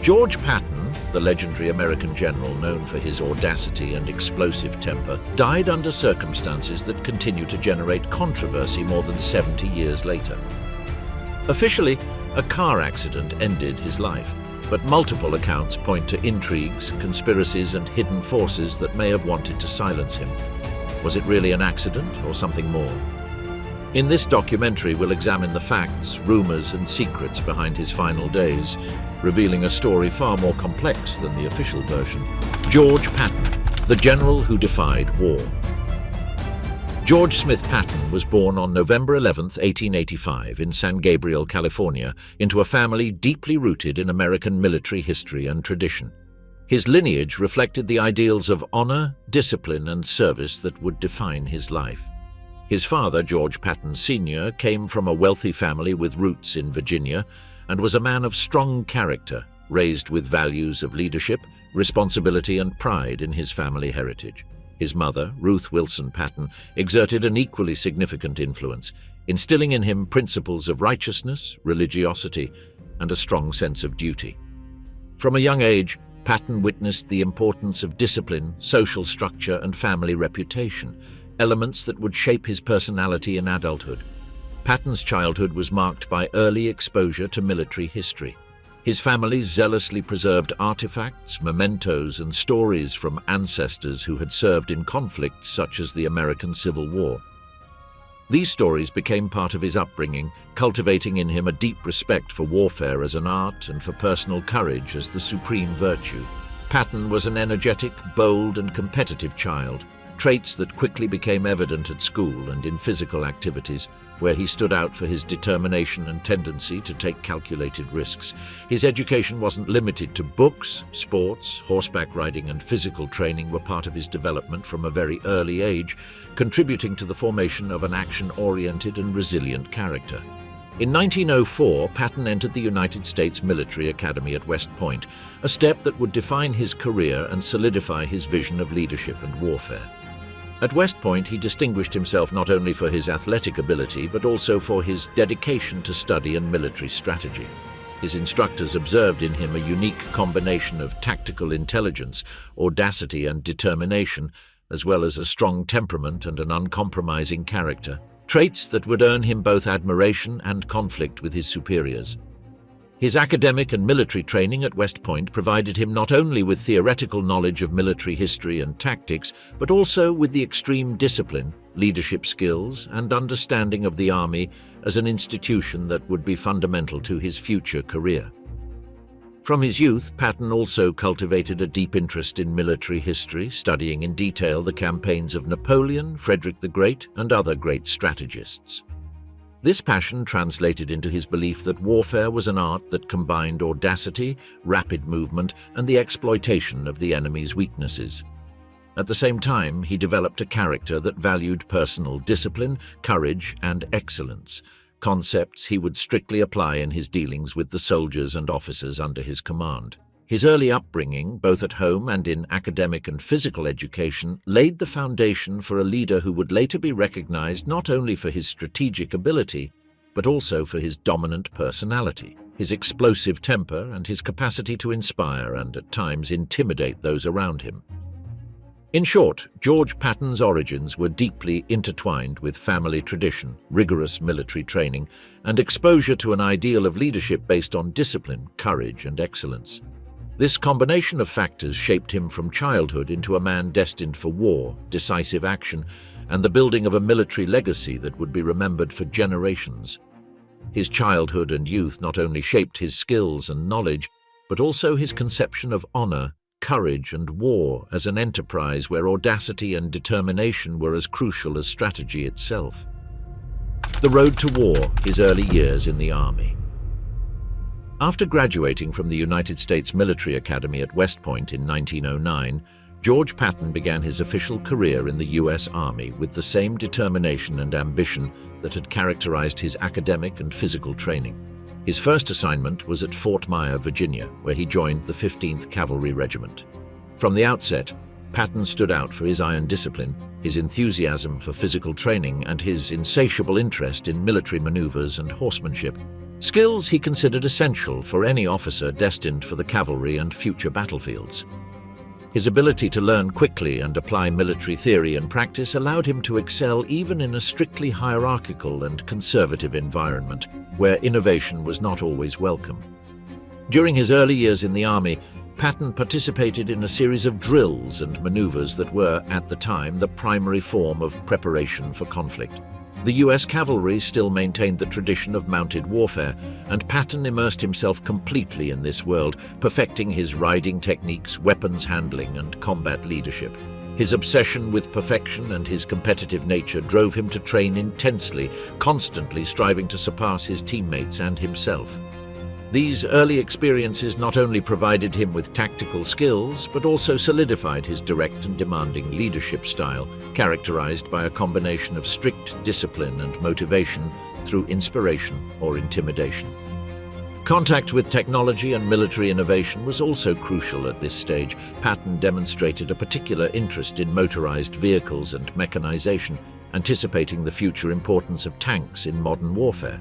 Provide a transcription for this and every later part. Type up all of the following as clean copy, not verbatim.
George Patton, the legendary American general known for his audacity and explosive temper, died under circumstances that continue to generate controversy more than 70 years later. Officially, a car accident ended his life, but multiple accounts point to intrigues, conspiracies, and hidden forces that may have wanted to silence him. Was it really an accident or something more? In this documentary, we'll examine the facts, rumors, and secrets behind his final days, revealing a story far more complex than the official version. George Patton, the general who defied war. George Smith Patton was born on November 11, 1885, in San Gabriel, California, into a family deeply rooted in American military history and tradition. His lineage reflected the ideals of honor, discipline, and service that would define his life. His father, George Patton Sr., came from a wealthy family with roots in Virginia and was a man of strong character, raised with values of leadership, responsibility, and pride in his family heritage. His mother, Ruth Wilson Patton, exerted an equally significant influence, instilling in him principles of righteousness, religiosity, and a strong sense of duty. From a young age, Patton witnessed the importance of discipline, social structure, and family reputation, elements that would shape his personality in adulthood. Patton's childhood was marked by early exposure to military history. His family zealously preserved artifacts, mementos, and stories from ancestors who had served in conflicts such as the American Civil War. These stories became part of his upbringing, cultivating in him a deep respect for warfare as an art and for personal courage as the supreme virtue. Patton was an energetic, bold, and competitive child, traits that quickly became evident at school and in physical activities, where he stood out for his determination and tendency to take calculated risks. His education wasn't limited to books. Sports, horseback riding, and physical training were part of his development from a very early age, contributing to the formation of an action-oriented and resilient character. In 1904, Patton entered the United States Military Academy at West Point, a step that would define his career and solidify his vision of leadership and warfare. At West Point, he distinguished himself not only for his athletic ability, but also for his dedication to study and military strategy. His instructors observed in him a unique combination of tactical intelligence, audacity, and determination, as well as a strong temperament and an uncompromising character, traits that would earn him both admiration and conflict with his superiors. His academic and military training at West Point provided him not only with theoretical knowledge of military history and tactics, but also with the extreme discipline, leadership skills, and understanding of the Army as an institution that would be fundamental to his future career. From his youth, Patton also cultivated a deep interest in military history, studying in detail the campaigns of Napoleon, Frederick the Great, and other great strategists. This passion translated into his belief that warfare was an art that combined audacity, rapid movement, and the exploitation of the enemy's weaknesses. At the same time, he developed a character that valued personal discipline, courage, and excellence, concepts he would strictly apply in his dealings with the soldiers and officers under his command. His early upbringing, both at home and in academic and physical education, laid the foundation for a leader who would later be recognized not only for his strategic ability, but also for his dominant personality, his explosive temper, and his capacity to inspire and, at times, intimidate those around him. In short, George Patton's origins were deeply intertwined with family tradition, rigorous military training, and exposure to an ideal of leadership based on discipline, courage, and excellence. This combination of factors shaped him from childhood into a man destined for war, decisive action, and the building of a military legacy that would be remembered for generations. His childhood and youth not only shaped his skills and knowledge, but also his conception of honor, courage, and war as an enterprise where audacity and determination were as crucial as strategy itself. The road to war, his early years in the Army. After graduating from the United States Military Academy at West Point in 1909, George Patton began his official career in the U.S. Army with the same determination and ambition that had characterized his academic and physical training. His first assignment was at Fort Myer, Virginia, where he joined the 15th Cavalry Regiment. From the outset, Patton stood out for his iron discipline, his enthusiasm for physical training, and his insatiable interest in military maneuvers and horsemanship. skills he considered essential for any officer destined for the cavalry and future battlefields. His ability to learn quickly and apply military theory and practice allowed him to excel even in a strictly hierarchical and conservative environment, where innovation was not always welcome. During his early years in the army, Patton participated in a series of drills and maneuvers that were, at the time, the primary form of preparation for conflict. The US cavalry still maintained the tradition of mounted warfare, and Patton immersed himself completely in this world, perfecting his riding techniques, weapons handling, and combat leadership. His obsession with perfection and his competitive nature drove him to train intensely, constantly striving to surpass his teammates and himself. These early experiences not only provided him with tactical skills, but also solidified his direct and demanding leadership style, characterized by a combination of strict discipline and motivation through inspiration or intimidation. Contact with technology and military innovation was also crucial at this stage. Patton demonstrated a particular interest in motorized vehicles and mechanization, anticipating the future importance of tanks in modern warfare.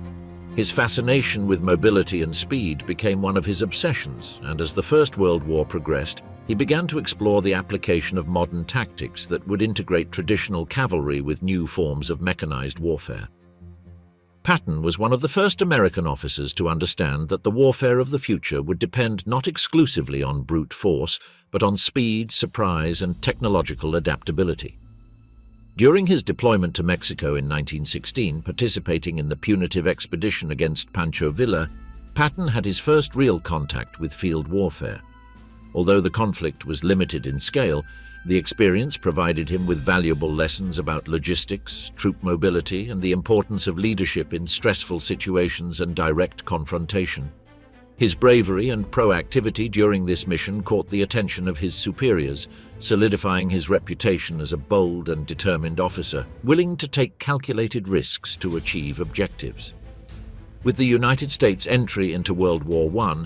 His fascination with mobility and speed became one of his obsessions, and as the First World War progressed, he began to explore the application of modern tactics that would integrate traditional cavalry with new forms of mechanized warfare. Patton was one of the first American officers to understand that the warfare of the future would depend not exclusively on brute force, but on speed, surprise, and technological adaptability. During his deployment to Mexico in 1916, participating in the punitive expedition against Pancho Villa, Patton had his first real contact with field warfare. Although the conflict was limited in scale, the experience provided him with valuable lessons about logistics, troop mobility, and the importance of leadership in stressful situations and direct confrontation. His bravery and proactivity during this mission caught the attention of his superiors, solidifying his reputation as a bold and determined officer, willing to take calculated risks to achieve objectives. With the United States' entry into World War I,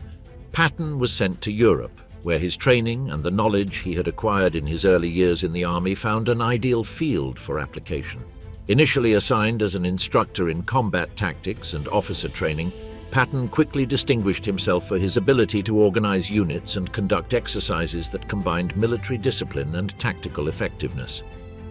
Patton was sent to Europe, where his training and the knowledge he had acquired in his early years in the army found an ideal field for application. Initially assigned as an instructor in combat tactics and officer training, Patton quickly distinguished himself for his ability to organize units and conduct exercises that combined military discipline and tactical effectiveness.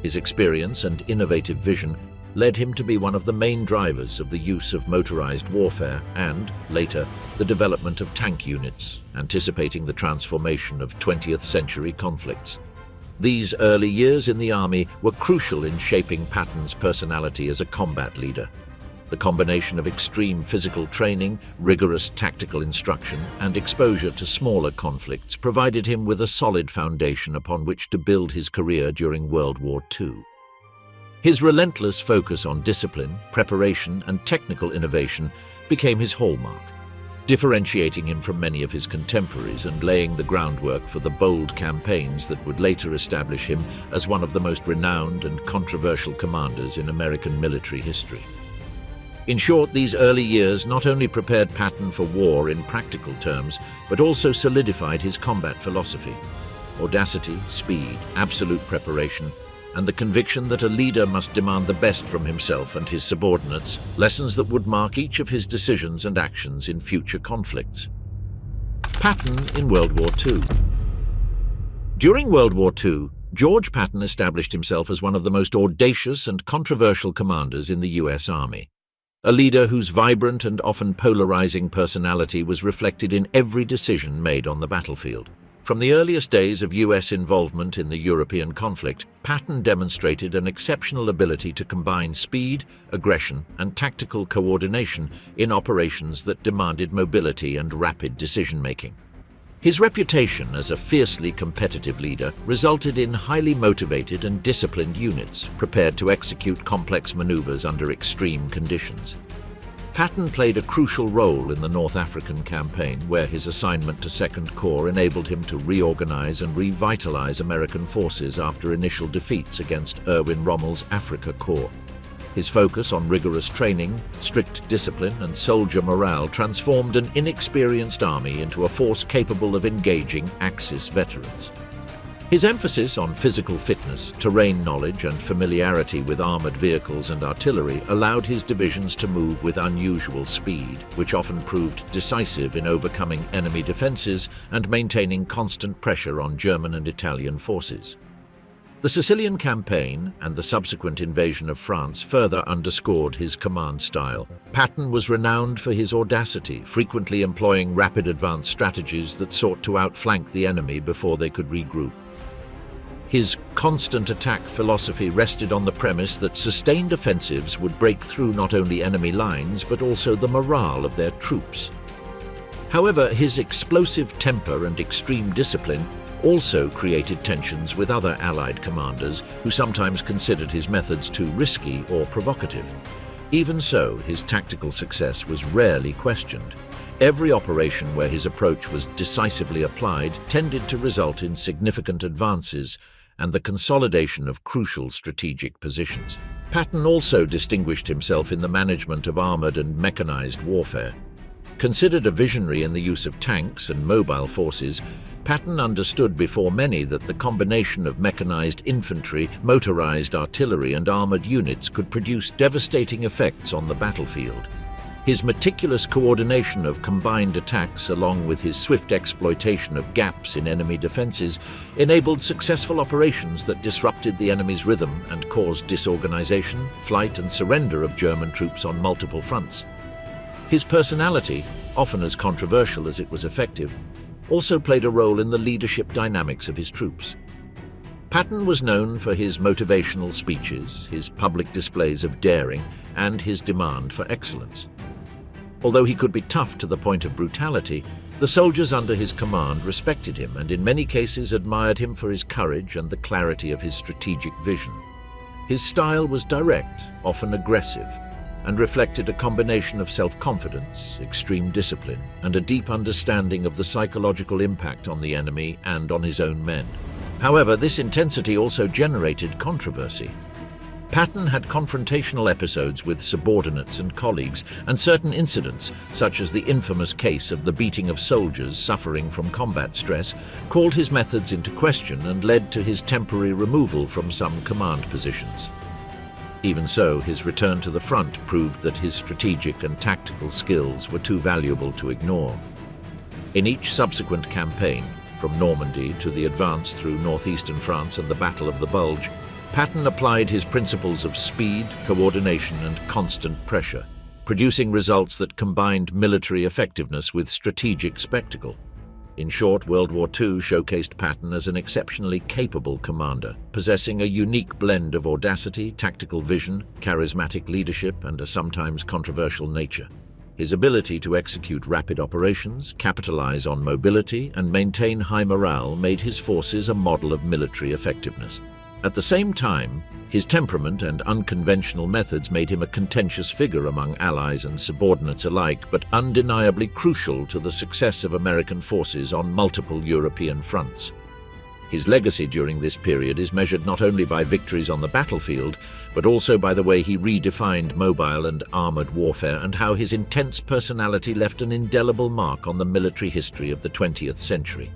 His experience and innovative vision led him to be one of the main drivers of the use of motorized warfare and, later, the development of tank units, anticipating the transformation of 20th century conflicts. These early years in the army were crucial in shaping Patton's personality as a combat leader. The combination of extreme physical training, rigorous tactical instruction, and exposure to smaller conflicts provided him with a solid foundation upon which to build his career during World War II. His relentless focus on discipline, preparation, and technical innovation became his hallmark, differentiating him from many of his contemporaries and laying the groundwork for the bold campaigns that would later establish him as one of the most renowned and controversial commanders in American military history. In short, these early years not only prepared Patton for war in practical terms, but also solidified his combat philosophy: audacity, speed, absolute preparation, and the conviction that a leader must demand the best from himself and his subordinates, lessons that would mark each of his decisions and actions in future conflicts. Patton in World War II. During World War II, George Patton established himself as one of the most audacious and controversial commanders in the US Army. A leader whose vibrant and often polarizing personality was reflected in every decision made on the battlefield. From the earliest days of US involvement in the European conflict, Patton demonstrated an exceptional ability to combine speed, aggression, and tactical coordination in operations that demanded mobility and rapid decision-making. His reputation as a fiercely competitive leader resulted in highly motivated and disciplined units prepared to execute complex maneuvers under extreme conditions. Patton played a crucial role in the North African campaign, where his assignment to Second Corps enabled him to reorganize and revitalize American forces after initial defeats against Erwin Rommel's Afrika Korps. His focus on rigorous training, strict discipline, and soldier morale transformed an inexperienced army into a force capable of engaging Axis veterans. His emphasis on physical fitness, terrain knowledge, and familiarity with armored vehicles and artillery allowed his divisions to move with unusual speed, which often proved decisive in overcoming enemy defenses and maintaining constant pressure on German and Italian forces. The Sicilian campaign and the subsequent invasion of France further underscored his command style. Patton was renowned for his audacity, frequently employing rapid advance strategies that sought to outflank the enemy before they could regroup. His constant attack philosophy rested on the premise that sustained offensives would break through not only enemy lines but also the morale of their troops. However, his explosive temper and extreme discipline also created tensions with other Allied commanders who sometimes considered his methods too risky or provocative. Even so, his tactical success was rarely questioned. Every operation where his approach was decisively applied tended to result in significant advances and the consolidation of crucial strategic positions. Patton also distinguished himself in the management of armored and mechanized warfare. Considered a visionary in the use of tanks and mobile forces, Patton understood before many that the combination of mechanized infantry, motorized artillery, and armored units could produce devastating effects on the battlefield. His meticulous coordination of combined attacks, along with his swift exploitation of gaps in enemy defenses, enabled successful operations that disrupted the enemy's rhythm and caused disorganization, flight, and surrender of German troops on multiple fronts. His personality, often as controversial as it was effective, also played a role in the leadership dynamics of his troops. Patton was known for his motivational speeches, his public displays of daring, and his demand for excellence. Although he could be tough to the point of brutality, the soldiers under his command respected him and in many cases admired him for his courage and the clarity of his strategic vision. His style was direct, often aggressive, and reflected a combination of self-confidence, extreme discipline, and a deep understanding of the psychological impact on the enemy and on his own men. However, this intensity also generated controversy. Patton had confrontational episodes with subordinates and colleagues, and certain incidents, such as the infamous case of the beating of soldiers suffering from combat stress, called his methods into question and led to his temporary removal from some command positions. Even so, his return to the front proved that his strategic and tactical skills were too valuable to ignore. In each subsequent campaign, from Normandy to the advance through northeastern France and the Battle of the Bulge, Patton applied his principles of speed, coordination, and constant pressure, producing results that combined military effectiveness with strategic spectacle. In short, World War II showcased Patton as an exceptionally capable commander, possessing a unique blend of audacity, tactical vision, charismatic leadership, and a sometimes controversial nature. His ability to execute rapid operations, capitalize on mobility, and maintain high morale made his forces a model of military effectiveness. At the same time, his temperament and unconventional methods made him a contentious figure among allies and subordinates alike, but undeniably crucial to the success of American forces on multiple European fronts. His legacy during this period is measured not only by victories on the battlefield, but also by the way he redefined mobile and armored warfare and how his intense personality left an indelible mark on the military history of the 20th century.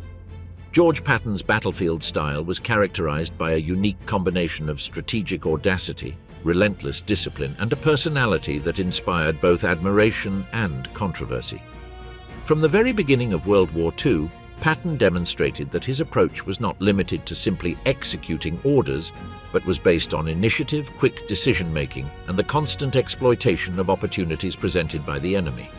George Patton's battlefield style was characterized by a unique combination of strategic audacity, relentless discipline, and a personality that inspired both admiration and controversy. From the very beginning of World War II, Patton demonstrated that his approach was not limited to simply executing orders, but was based on initiative, quick decision-making, and the constant exploitation of opportunities presented by the enemy.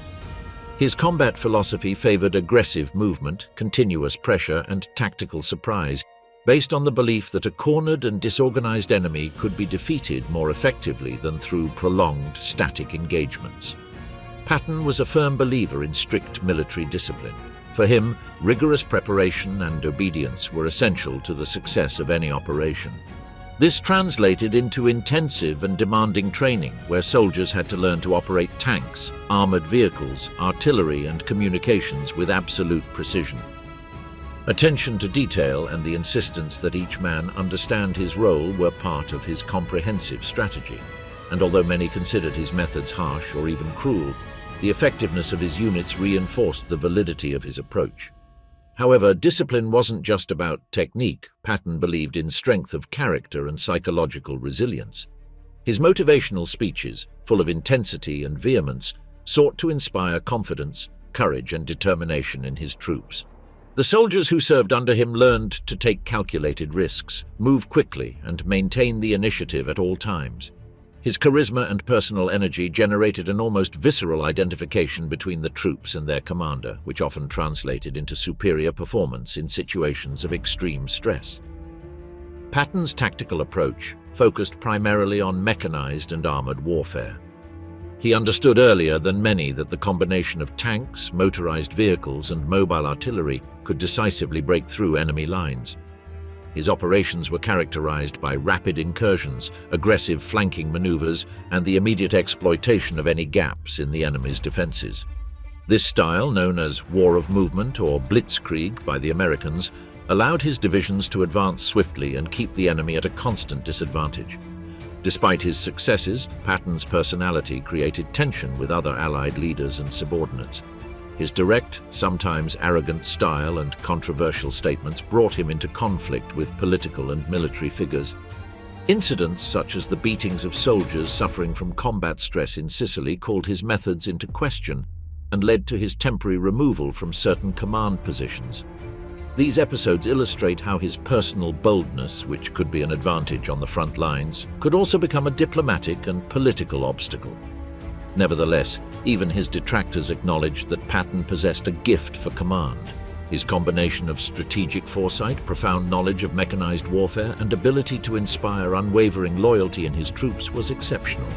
His combat philosophy favored aggressive movement, continuous pressure, and tactical surprise, based on the belief that a cornered and disorganized enemy could be defeated more effectively than through prolonged, static engagements. Patton was a firm believer in strict military discipline. For him, rigorous preparation and obedience were essential to the success of any operation. This translated into intensive and demanding training, where soldiers had to learn to operate tanks, armored vehicles, artillery, and communications with absolute precision. Attention to detail and the insistence that each man understand his role were part of his comprehensive strategy, and although many considered his methods harsh or even cruel, the effectiveness of his units reinforced the validity of his approach. However, discipline wasn't just about technique. Patton believed in strength of character and psychological resilience. His motivational speeches, full of intensity and vehemence, sought to inspire confidence, courage, and determination in his troops. The soldiers who served under him learned to take calculated risks, move quickly, and maintain the initiative at all times. His charisma and personal energy generated an almost visceral identification between the troops and their commander, which often translated into superior performance in situations of extreme stress. Patton's tactical approach focused primarily on mechanized and armored warfare. He understood earlier than many that the combination of tanks, motorized vehicles, and mobile artillery could decisively break through enemy lines. His operations were characterized by rapid incursions, aggressive flanking maneuvers, and the immediate exploitation of any gaps in the enemy's defenses. This style, known as war of movement or blitzkrieg by the Americans, allowed his divisions to advance swiftly and keep the enemy at a constant disadvantage. Despite his successes, Patton's personality created tension with other Allied leaders and subordinates. His direct, sometimes arrogant style and controversial statements brought him into conflict with political and military figures. Incidents such as the beatings of soldiers suffering from combat stress in Sicily called his methods into question and led to his temporary removal from certain command positions. These episodes illustrate how his personal boldness, which could be an advantage on the front lines, could also become a diplomatic and political obstacle. Nevertheless, even his detractors acknowledged that Patton possessed a gift for command. His combination of strategic foresight, profound knowledge of mechanized warfare, and ability to inspire unwavering loyalty in his troops was exceptional.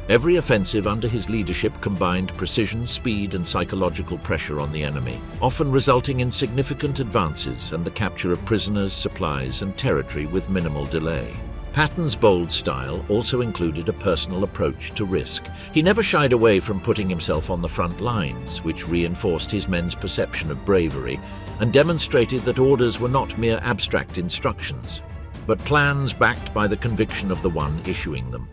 Every offensive under his leadership combined precision, speed, and psychological pressure on the enemy, often resulting in significant advances and the capture of prisoners, supplies, and territory with minimal delay. Patton's bold style also included a personal approach to risk. He never shied away from putting himself on the front lines, which reinforced his men's perception of bravery and demonstrated that orders were not mere abstract instructions, but plans backed by the conviction of the one issuing them.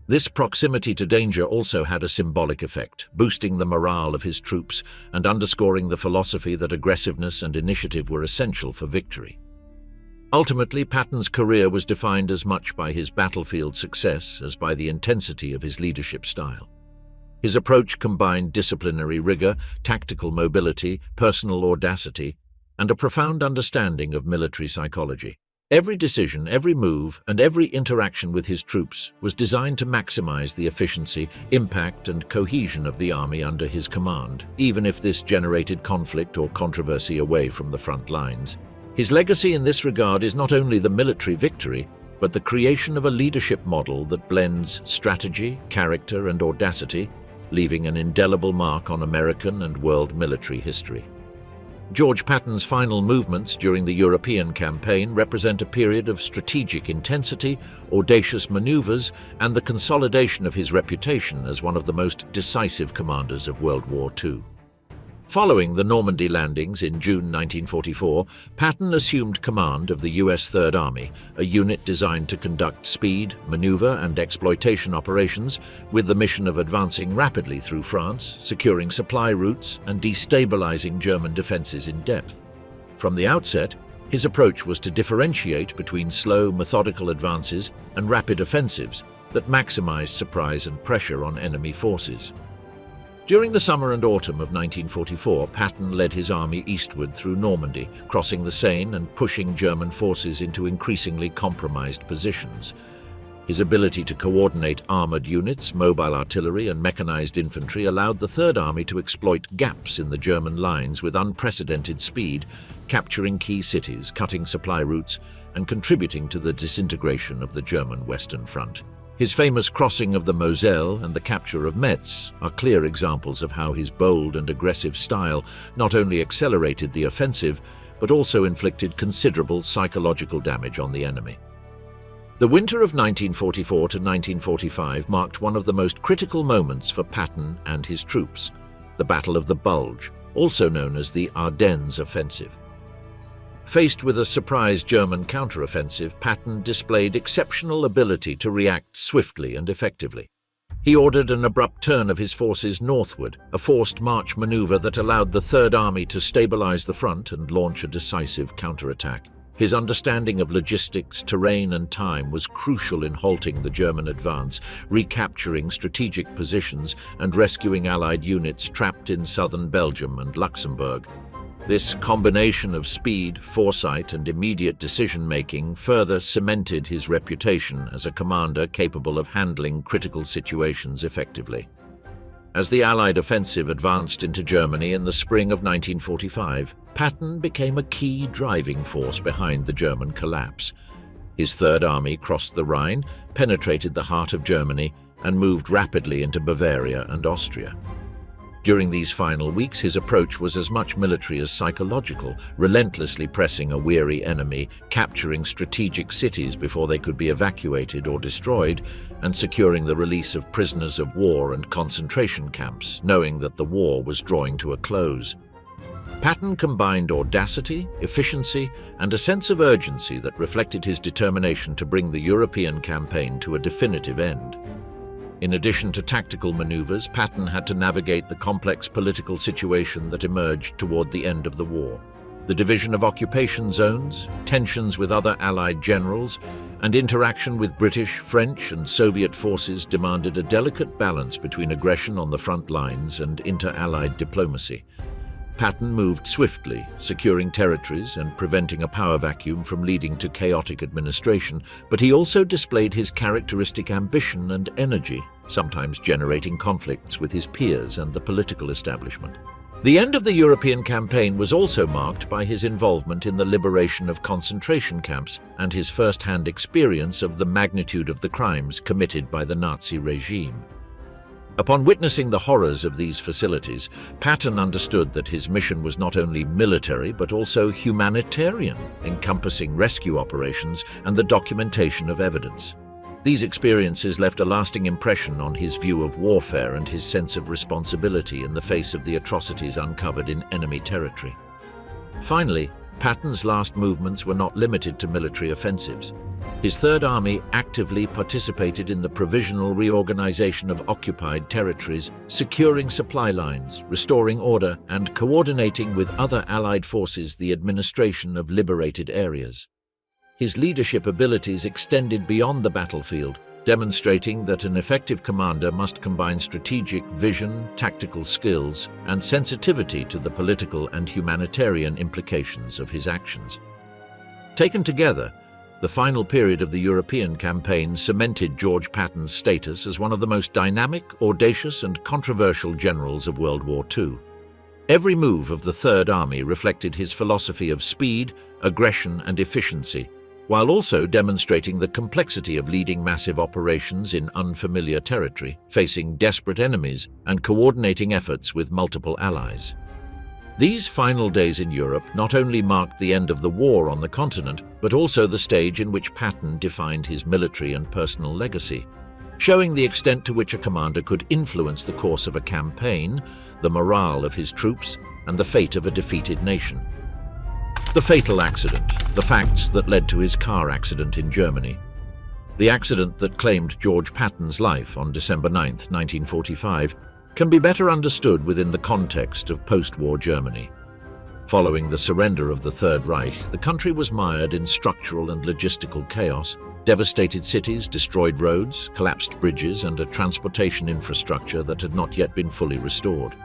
This proximity to danger also had a symbolic effect, boosting the morale of his troops and underscoring the philosophy that aggressiveness and initiative were essential for victory. Ultimately, Patton's career was defined as much by his battlefield success as by the intensity of his leadership style. His approach combined disciplinary rigor, tactical mobility, personal audacity, and a profound understanding of military psychology. Every decision, every move, and every interaction with his troops was designed to maximize the efficiency, impact, and cohesion of the army under his command, even if this generated conflict or controversy away from the front lines. His legacy in this regard is not only the military victory, but the creation of a leadership model that blends strategy, character, and audacity, leaving an indelible mark on American and world military history. George Patton's final movements during the European campaign represent a period of strategic intensity, audacious maneuvers, and the consolidation of his reputation as one of the most decisive commanders of World War II. Following the Normandy landings in June 1944, Patton assumed command of the U.S. Third Army, a unit designed to conduct speed, maneuver, and exploitation operations with the mission of advancing rapidly through France, securing supply routes, and destabilizing German defenses in depth. From the outset, his approach was to differentiate between slow, methodical advances and rapid offensives that maximized surprise and pressure on enemy forces. During the summer and autumn of 1944, Patton led his army eastward through Normandy, crossing the Seine and pushing German forces into increasingly compromised positions. His ability to coordinate armored units, mobile artillery, and mechanized infantry allowed the Third Army to exploit gaps in the German lines with unprecedented speed, capturing key cities, cutting supply routes, and contributing to the disintegration of the German Western Front. His famous crossing of the Moselle and the capture of Metz are clear examples of how his bold and aggressive style not only accelerated the offensive, but also inflicted considerable psychological damage on the enemy. The winter of 1944 to 1945 marked one of the most critical moments for Patton and his troops, the Battle of the Bulge, also known as the Ardennes Offensive. Faced with a surprise German counteroffensive, Patton displayed exceptional ability to react swiftly and effectively. He ordered an abrupt turn of his forces northward, a forced march maneuver that allowed the Third Army to stabilize the front and launch a decisive counterattack. His understanding of logistics, terrain, and time was crucial in halting the German advance, recapturing strategic positions, and rescuing Allied units trapped in southern Belgium and Luxembourg. This combination of speed, foresight, and immediate decision-making further cemented his reputation as a commander capable of handling critical situations effectively. As the Allied offensive advanced into Germany in the spring of 1945, Patton became a key driving force behind the German collapse. His Third Army crossed the Rhine, penetrated the heart of Germany, and moved rapidly into Bavaria and Austria. During these final weeks, his approach was as much military as psychological, relentlessly pressing a weary enemy, capturing strategic cities before they could be evacuated or destroyed, and securing the release of prisoners of war and concentration camps, knowing that the war was drawing to a close. Patton combined audacity, efficiency, and a sense of urgency that reflected his determination to bring the European campaign to a definitive end. In addition to tactical maneuvers, Patton had to navigate the complex political situation that emerged toward the end of the war. The division of occupation zones, tensions with other Allied generals, and interaction with British, French, and Soviet forces demanded a delicate balance between aggression on the front lines and inter-Allied diplomacy. Patton moved swiftly, securing territories and preventing a power vacuum from leading to chaotic administration, but he also displayed his characteristic ambition and energy, sometimes generating conflicts with his peers and the political establishment. The end of the European campaign was also marked by his involvement in the liberation of concentration camps and his first-hand experience of the magnitude of the crimes committed by the Nazi regime. Upon witnessing the horrors of these facilities, Patton understood that his mission was not only military but also humanitarian, encompassing rescue operations and the documentation of evidence. These experiences left a lasting impression on his view of warfare and his sense of responsibility in the face of the atrocities uncovered in enemy territory. Finally, Patton's last movements were not limited to military offensives. His Third Army actively participated in the provisional reorganization of occupied territories, securing supply lines, restoring order, and coordinating with other Allied forces the administration of liberated areas. His leadership abilities extended beyond the battlefield, demonstrating that an effective commander must combine strategic vision, tactical skills, and sensitivity to the political and humanitarian implications of his actions. Taken together, the final period of the European campaign cemented George Patton's status as one of the most dynamic, audacious, and controversial generals of World War II. Every move of the Third Army reflected his philosophy of speed, aggression, and efficiency, while also demonstrating the complexity of leading massive operations in unfamiliar territory, facing desperate enemies, and coordinating efforts with multiple allies. These final days in Europe not only marked the end of the war on the continent, but also the stage in which Patton defined his military and personal legacy, showing the extent to which a commander could influence the course of a campaign, the morale of his troops, and the fate of a defeated nation. The fatal accident, the facts that led to his car accident in Germany. The accident that claimed George Patton's life on December 9, 1945, can be better understood within the context of post-war Germany. Following the surrender of the Third Reich, the country was mired in structural and logistical chaos. Devastated cities, destroyed roads, collapsed bridges, and a transportation infrastructure that had not yet been fully restored.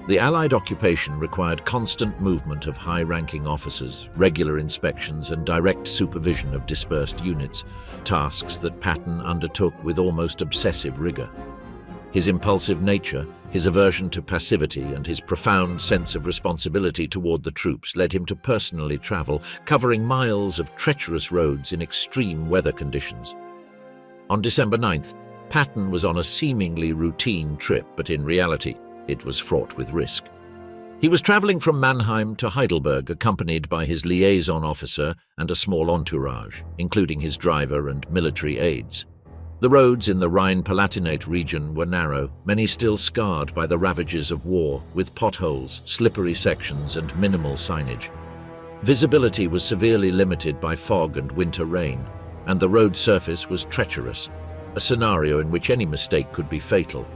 The Allied occupation required constant movement of high-ranking officers, regular inspections, and direct supervision of dispersed units, tasks that Patton undertook with almost obsessive rigor. His impulsive nature, his aversion to passivity, and his profound sense of responsibility toward the troops led him to personally travel, covering miles of treacherous roads in extreme weather conditions. On December 9th, Patton was on a seemingly routine trip, but in reality, it was fraught with risk. He was traveling from Mannheim to Heidelberg, accompanied by his liaison officer and a small entourage, including his driver and military aides. The roads in the Rhine-Palatinate region were narrow, many still scarred by the ravages of war, with potholes, slippery sections, and minimal signage. Visibility was severely limited by fog and winter rain, and the road surface was treacherous. a scenario in which any mistake could be fatal.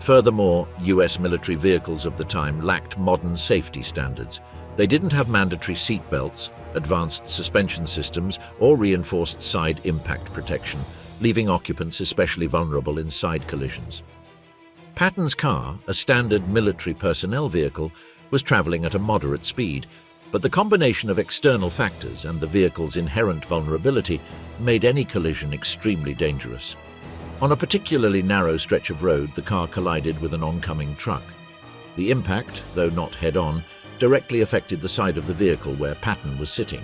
Furthermore, US military vehicles of the time lacked modern safety standards. They didn't have mandatory seat belts, advanced suspension systems, or reinforced side impact protection, leaving occupants especially vulnerable in side collisions. Patton's car, a standard military personnel vehicle, was traveling at a moderate speed, but the combination of external factors and the vehicle's inherent vulnerability made any collision extremely dangerous. On a particularly narrow stretch of road, the car collided with an oncoming truck. The impact, though not head-on, directly affected the side of the vehicle where Patton was sitting.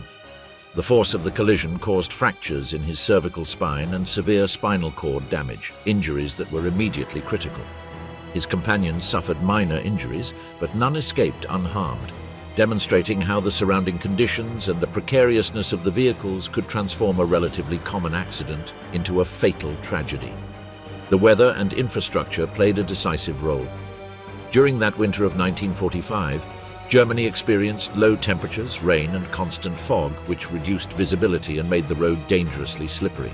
The force of the collision caused fractures in his cervical spine and severe spinal cord damage, injuries that were immediately critical. His companions suffered minor injuries, but none escaped unharmed, demonstrating how the surrounding conditions and the precariousness of the vehicles could transform a relatively common accident into a fatal tragedy. The weather and infrastructure played a decisive role. During that winter of 1945, Germany experienced low temperatures, rain, and constant fog, which reduced visibility and made the road dangerously slippery.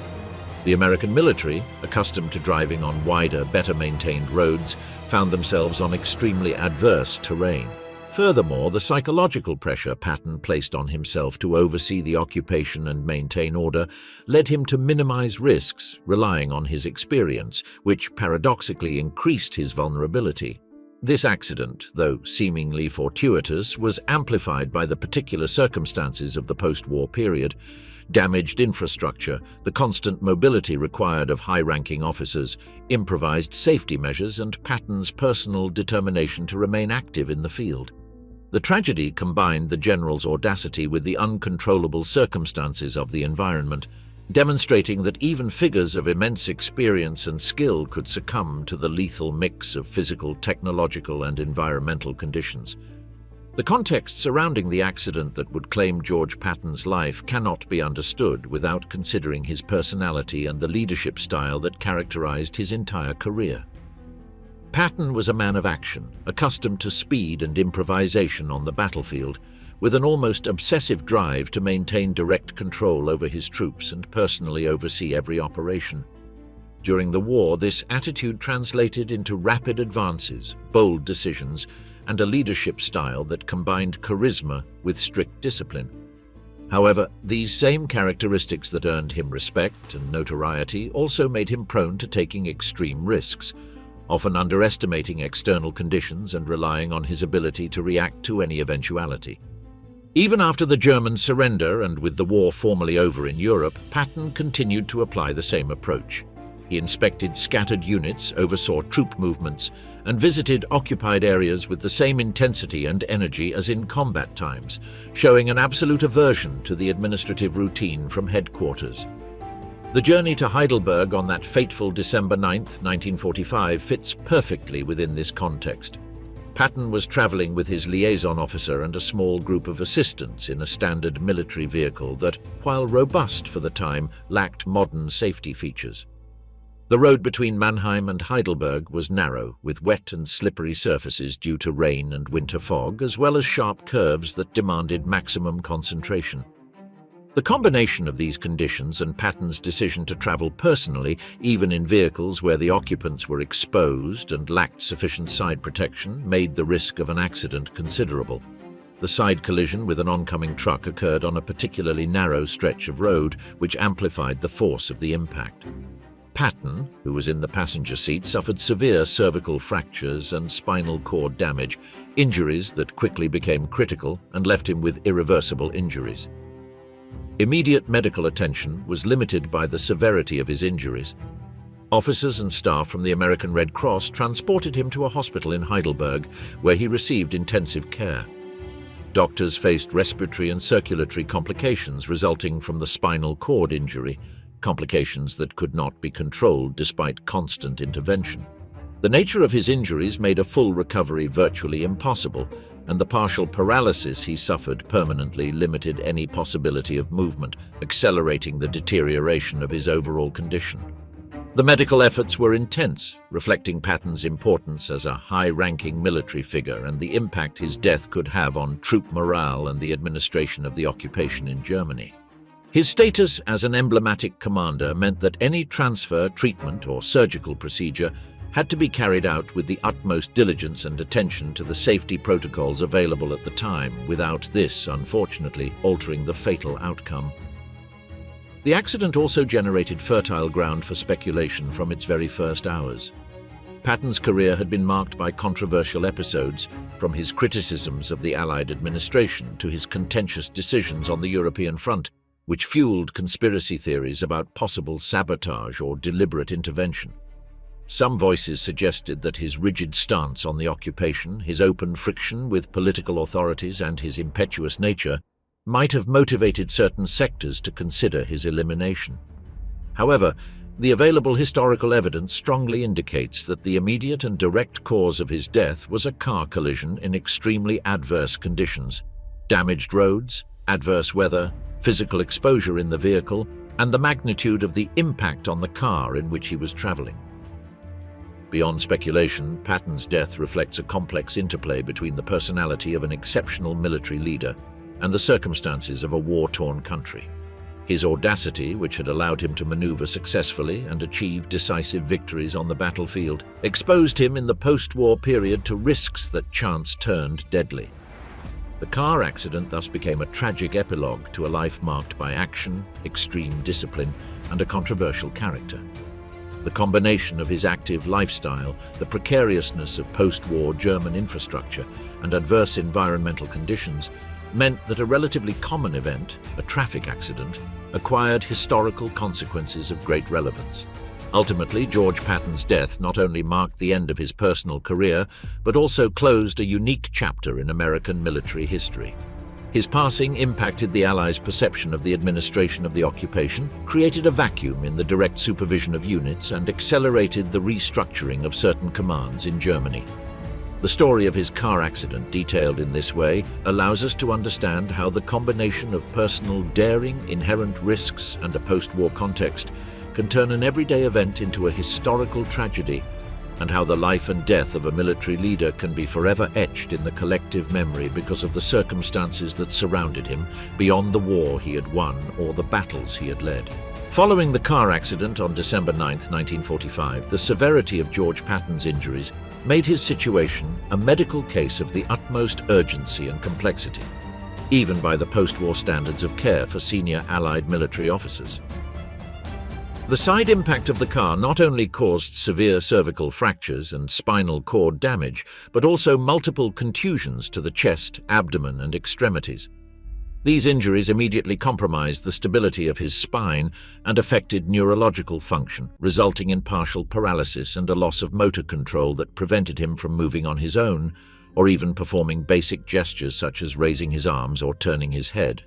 The American military, accustomed to driving on wider, better-maintained roads, found themselves on extremely adverse terrain. Furthermore, the psychological pressure Patton placed on himself to oversee the occupation and maintain order led him to minimize risks, relying on his experience, which paradoxically increased his vulnerability. This accident, though seemingly fortuitous, was amplified by the particular circumstances of the post-war period: damaged infrastructure, the constant mobility required of high-ranking officers, improvised safety measures, and Patton's personal determination to remain active in the field. The tragedy combined the general's audacity with the uncontrollable circumstances of the environment, demonstrating that even figures of immense experience and skill could succumb to the lethal mix of physical, technological, and environmental conditions. The context surrounding the accident that would claim George Patton's life cannot be understood without considering his personality and the leadership style that characterized his entire career. Patton was a man of action, accustomed to speed and improvisation on the battlefield, with an almost obsessive drive to maintain direct control over his troops and personally oversee every operation. During the war, this attitude translated into rapid advances, bold decisions, and a leadership style that combined charisma with strict discipline. However, these same characteristics that earned him respect and notoriety also made him prone to taking extreme risks, often underestimating external conditions and relying on his ability to react to any eventuality. Even after the German surrender and with the war formally over in Europe, Patton continued to apply the same approach. He inspected scattered units, oversaw troop movements, and visited occupied areas with the same intensity and energy as in combat times, showing an absolute aversion to the administrative routine from headquarters. The journey to Heidelberg on that fateful December 9, 1945, fits perfectly within this context. Patton was traveling with his liaison officer and a small group of assistants in a standard military vehicle that, while robust for the time, lacked modern safety features. The road between Mannheim and Heidelberg was narrow, with wet and slippery surfaces due to rain and winter fog, as well as sharp curves that demanded maximum concentration. The combination of these conditions and Patton's decision to travel personally, even in vehicles where the occupants were exposed and lacked sufficient side protection, made the risk of an accident considerable. The side collision with an oncoming truck occurred on a particularly narrow stretch of road, which amplified the force of the impact. Patton, who was in the passenger seat, suffered severe cervical fractures and spinal cord damage, injuries that quickly became critical and left him with irreversible injuries. Immediate medical attention was limited by the severity of his injuries. Officers and staff from the American Red Cross transported him to a hospital in Heidelberg, where he received intensive care. Doctors faced respiratory and circulatory complications resulting from the spinal cord injury, complications that could not be controlled despite constant intervention. The nature of his injuries made a full recovery virtually impossible, and the partial paralysis he suffered permanently limited any possibility of movement, accelerating the deterioration of his overall condition. The medical efforts were intense, reflecting Patton's importance as a high-ranking military figure and the impact his death could have on troop morale and the administration of the occupation in Germany. His status as an emblematic commander meant that any transfer, treatment, or surgical procedure had to be carried out with the utmost diligence and attention to the safety protocols available at the time, without this, unfortunately, altering the fatal outcome. The accident also generated fertile ground for speculation from its very first hours. Patton's career had been marked by controversial episodes, from his criticisms of the Allied administration to his contentious decisions on the European front, which fueled conspiracy theories about possible sabotage or deliberate intervention. Some voices suggested that his rigid stance on the occupation, his open friction with political authorities, and his impetuous nature might have motivated certain sectors to consider his elimination. However, the available historical evidence strongly indicates that the immediate and direct cause of his death was a car collision in extremely adverse conditions: damaged roads, adverse weather, physical exposure in the vehicle, and the magnitude of the impact on the car in which he was traveling. Beyond speculation, Patton's death reflects a complex interplay between the personality of an exceptional military leader and the circumstances of a war-torn country. His audacity, which had allowed him to maneuver successfully and achieve decisive victories on the battlefield, exposed him in the post-war period to risks that chance turned deadly. The car accident thus became a tragic epilogue to a life marked by action, extreme discipline, and a controversial character. The combination of his active lifestyle, the precariousness of post-war German infrastructure, and adverse environmental conditions meant that a relatively common event, a traffic accident, acquired historical consequences of great relevance. Ultimately, George Patton's death not only marked the end of his personal career, but also closed a unique chapter in American military history. His passing impacted the Allies' perception of the administration of the occupation, created a vacuum in the direct supervision of units, and accelerated the restructuring of certain commands in Germany. The story of his car accident, detailed in this way, allows us to understand how the combination of personal daring, inherent risks, and a post-war context can turn an everyday event into a historical tragedy, and how the life and death of a military leader can be forever etched in the collective memory because of the circumstances that surrounded him, beyond the war he had won or the battles he had led. Following the car accident on December 9, 1945, the severity of George Patton's injuries made his situation a medical case of the utmost urgency and complexity, even by the post-war standards of care for senior Allied military officers. The side impact of the car not only caused severe cervical fractures and spinal cord damage, but also multiple contusions to the chest, abdomen, and extremities. These injuries immediately compromised the stability of his spine and affected neurological function, resulting in partial paralysis and a loss of motor control that prevented him from moving on his own, or even performing basic gestures such as raising his arms or turning his head.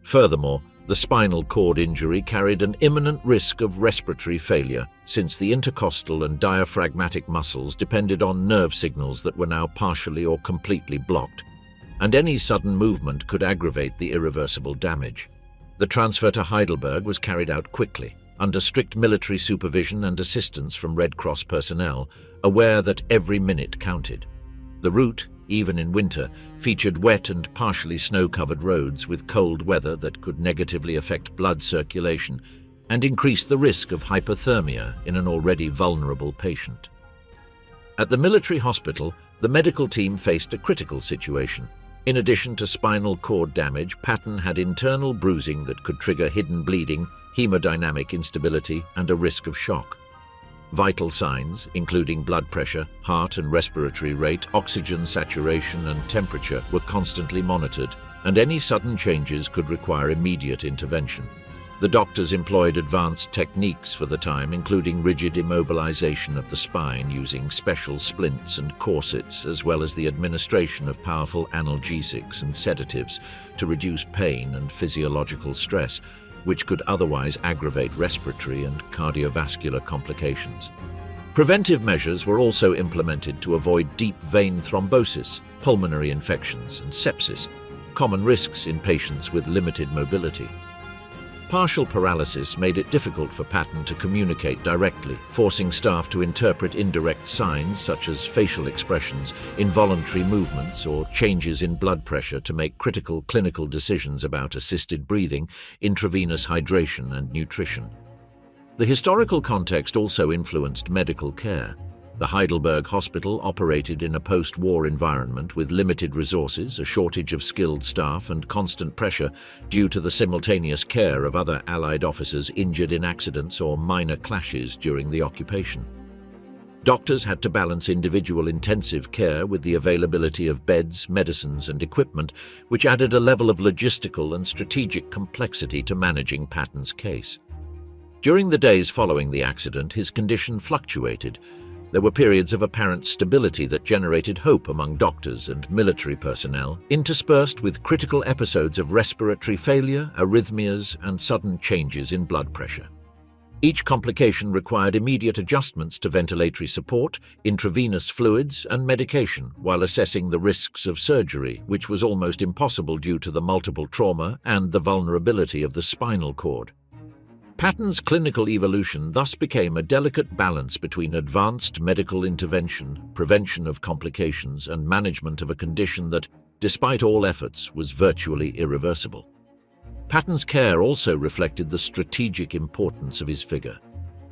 Furthermore, the spinal cord injury carried an imminent risk of respiratory failure, since the intercostal and diaphragmatic muscles depended on nerve signals that were now partially or completely blocked, and any sudden movement could aggravate the irreversible damage. The transfer to Heidelberg was carried out quickly, under strict military supervision and assistance from Red Cross personnel, aware that every minute counted. The route, even in winter, featured wet and partially snow-covered roads with cold weather that could negatively affect blood circulation and increase the risk of hypothermia in an already vulnerable patient. At the military hospital, the medical team faced a critical situation. In addition to spinal cord damage, Patton had internal bruising that could trigger hidden bleeding, hemodynamic instability, and a risk of shock. Vital signs, including blood pressure, heart and respiratory rate, oxygen saturation, and temperature, were constantly monitored, and any sudden changes could require immediate intervention. The doctors employed advanced techniques for the time, including rigid immobilization of the spine using special splints and corsets, as well as the administration of powerful analgesics and sedatives to reduce pain and physiological stress, which could otherwise aggravate respiratory and cardiovascular complications. Preventive measures were also implemented to avoid deep vein thrombosis, pulmonary infections, and sepsis, common risks in patients with limited mobility. Partial paralysis made it difficult for Patton to communicate directly, forcing staff to interpret indirect signs such as facial expressions, involuntary movements, or changes in blood pressure to make critical clinical decisions about assisted breathing, intravenous hydration, and nutrition. The historical context also influenced medical care. The Heidelberg Hospital operated in a post-war environment with limited resources, a shortage of skilled staff, and constant pressure due to the simultaneous care of other Allied officers injured in accidents or minor clashes during the occupation. Doctors had to balance individual intensive care with the availability of beds, medicines, and equipment, which added a level of logistical and strategic complexity to managing Patton's case. During the days following the accident, his condition fluctuated. There were periods of apparent stability that generated hope among doctors and military personnel, interspersed with critical episodes of respiratory failure, arrhythmias, and sudden changes in blood pressure. Each complication required immediate adjustments to ventilatory support, intravenous fluids, and medication, while assessing the risks of surgery, which was almost impossible due to the multiple trauma and the vulnerability of the spinal cord. Patton's clinical evolution thus became a delicate balance between advanced medical intervention, prevention of complications, and management of a condition that, despite all efforts, was virtually irreversible. Patton's care also reflected the strategic importance of his figure.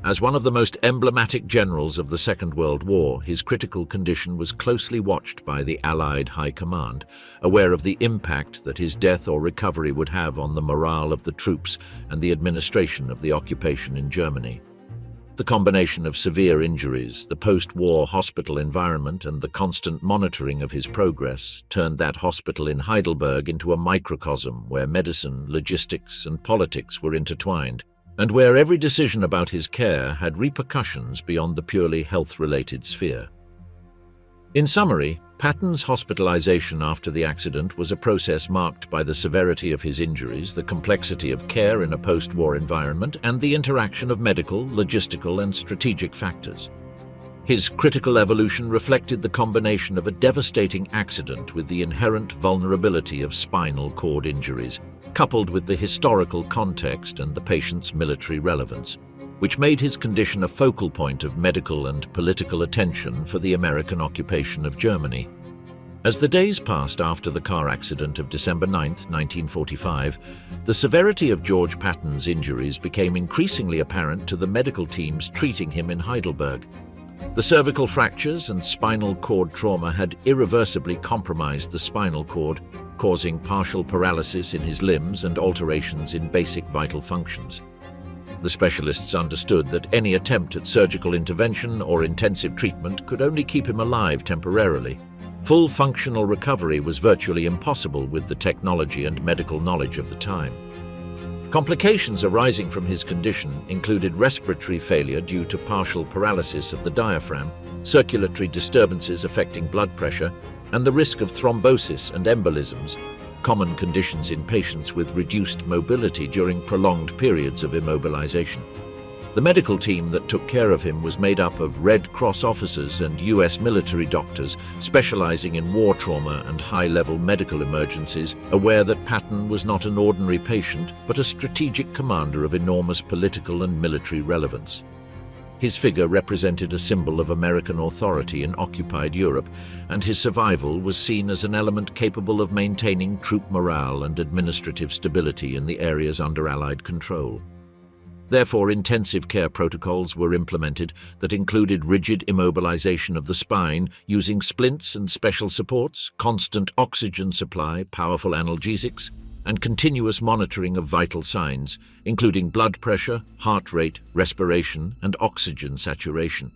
As one of the most emblematic generals of the Second World War, his critical condition was closely watched by the Allied High Command, aware of the impact that his death or recovery would have on the morale of the troops and the administration of the occupation in Germany. The combination of severe injuries, the post-war hospital environment, and the constant monitoring of his progress turned that hospital in Heidelberg into a microcosm where medicine, logistics, and politics were intertwined, and where every decision about his care had repercussions beyond the purely health-related sphere. In summary, Patton's hospitalization after the accident was a process marked by the severity of his injuries, the complexity of care in a post-war environment, and the interaction of medical, logistical, and strategic factors. His critical evolution reflected the combination of a devastating accident with the inherent vulnerability of spinal cord injuries, coupled with the historical context and the patient's military relevance, which made his condition a focal point of medical and political attention for the American occupation of Germany. As the days passed after the car accident of December 9, 1945, the severity of George Patton's injuries became increasingly apparent to the medical teams treating him in Heidelberg. The cervical fractures and spinal cord trauma had irreversibly compromised the spinal cord, causing partial paralysis in his limbs and alterations in basic vital functions. The specialists understood that any attempt at surgical intervention or intensive treatment could only keep him alive temporarily. Full functional recovery was virtually impossible with the technology and medical knowledge of the time. Complications arising from his condition included respiratory failure due to partial paralysis of the diaphragm, circulatory disturbances affecting blood pressure, and the risk of thrombosis and embolisms, common conditions in patients with reduced mobility during prolonged periods of immobilization. The medical team that took care of him was made up of Red Cross officers and U.S. military doctors specializing in war trauma and high-level medical emergencies, aware that Patton was not an ordinary patient but a strategic commander of enormous political and military relevance. His figure represented a symbol of American authority in occupied Europe, and his survival was seen as an element capable of maintaining troop morale and administrative stability in the areas under Allied control. Therefore, intensive care protocols were implemented that included rigid immobilization of the spine using splints and special supports, constant oxygen supply, powerful analgesics, and continuous monitoring of vital signs, including blood pressure, heart rate, respiration, and oxygen saturation.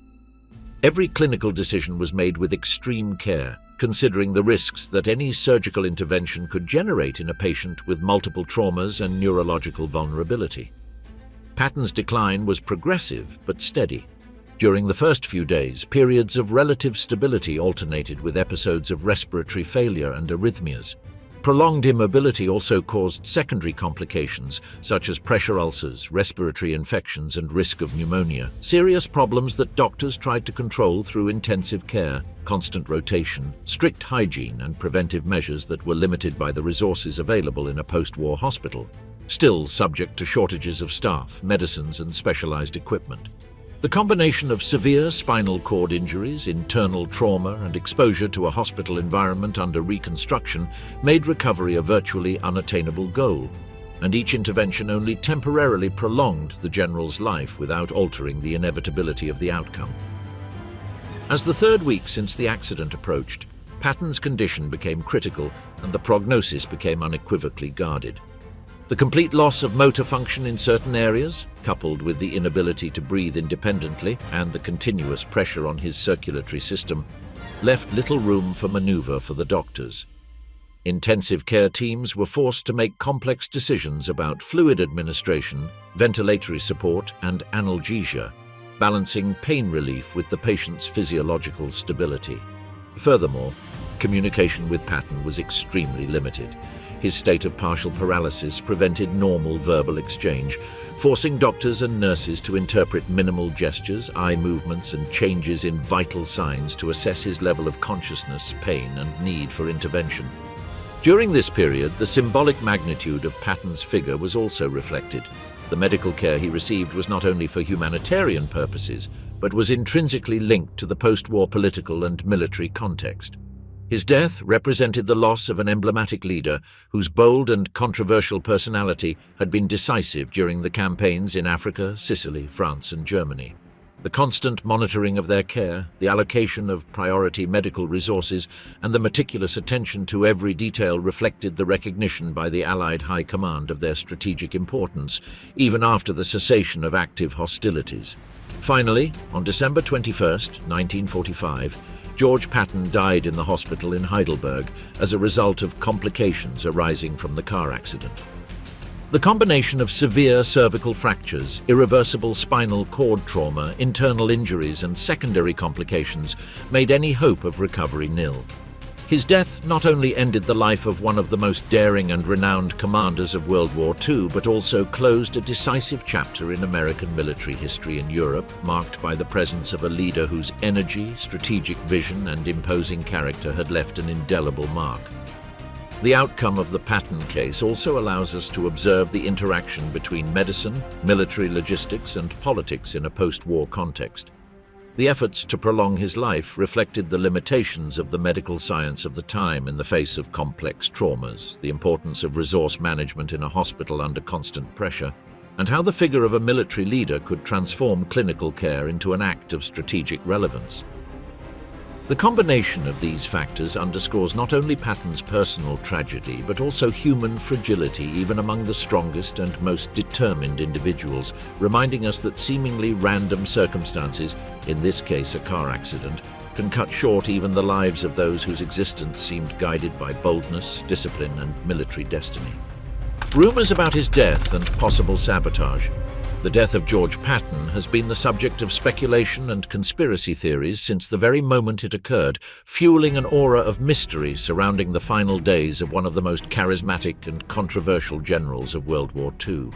Every clinical decision was made with extreme care, considering the risks that any surgical intervention could generate in a patient with multiple traumas and neurological vulnerability. Patton's decline was progressive but steady. During the first few days, periods of relative stability alternated with episodes of respiratory failure and arrhythmias. Prolonged immobility also caused secondary complications such as pressure ulcers, respiratory infections, and risk of pneumonia, serious problems that doctors tried to control through intensive care, constant rotation, strict hygiene, and preventive measures that were limited by the resources available in a post-war hospital. still subject to shortages of staff, medicines, and specialized equipment. The combination of severe spinal cord injuries, internal trauma, and exposure to a hospital environment under reconstruction made recovery a virtually unattainable goal, and each intervention only temporarily prolonged the general's life without altering the inevitability of the outcome. As the third week since the accident approached, Patton's condition became critical and the prognosis became unequivocally guarded. The complete loss of motor function in certain areas, coupled with the inability to breathe independently and the continuous pressure on his circulatory system, left little room for maneuver for the doctors. Intensive care teams were forced to make complex decisions about fluid administration, ventilatory support, and analgesia, balancing pain relief with the patient's physiological stability. Furthermore, communication with Patton was extremely limited. His state of partial paralysis prevented normal verbal exchange, forcing doctors and nurses to interpret minimal gestures, eye movements, and changes in vital signs to assess his level of consciousness, pain, and need for intervention. During this period, the symbolic magnitude of Patton's figure was also reflected. The medical care he received was not only for humanitarian purposes, but was intrinsically linked to the post-war political and military context. His death represented the loss of an emblematic leader whose bold and controversial personality had been decisive during the campaigns in Africa, Sicily, France, and Germany. The constant monitoring of their care, the allocation of priority medical resources, and the meticulous attention to every detail reflected the recognition by the Allied High Command of their strategic importance, even after the cessation of active hostilities. Finally, on December 21, 1945, George Patton died in the hospital in Heidelberg as a result of complications arising from the car accident. The combination of severe cervical fractures, irreversible spinal cord trauma, internal injuries, and secondary complications made any hope of recovery nil. His death not only ended the life of one of the most daring and renowned commanders of World War II, but also closed a decisive chapter in American military history in Europe, marked by the presence of a leader whose energy, strategic vision, and imposing character had left an indelible mark. The outcome of the Patton case also allows us to observe the interaction between medicine, military logistics, and politics in a post-war context. The efforts to prolong his life reflected the limitations of the medical science of the time in the face of complex traumas, the importance of resource management in a hospital under constant pressure, and how the figure of a military leader could transform clinical care into an act of strategic relevance. The combination of these factors underscores not only Patton's personal tragedy, but also human fragility even among the strongest and most determined individuals, reminding us that seemingly random circumstances, in this case a car accident, can cut short even the lives of those whose existence seemed guided by boldness, discipline, and military destiny. Rumors about his death and possible sabotage. The death of George Patton has been the subject of speculation and conspiracy theories since the very moment it occurred, fueling an aura of mystery surrounding the final days of one of the most charismatic and controversial generals of World War II.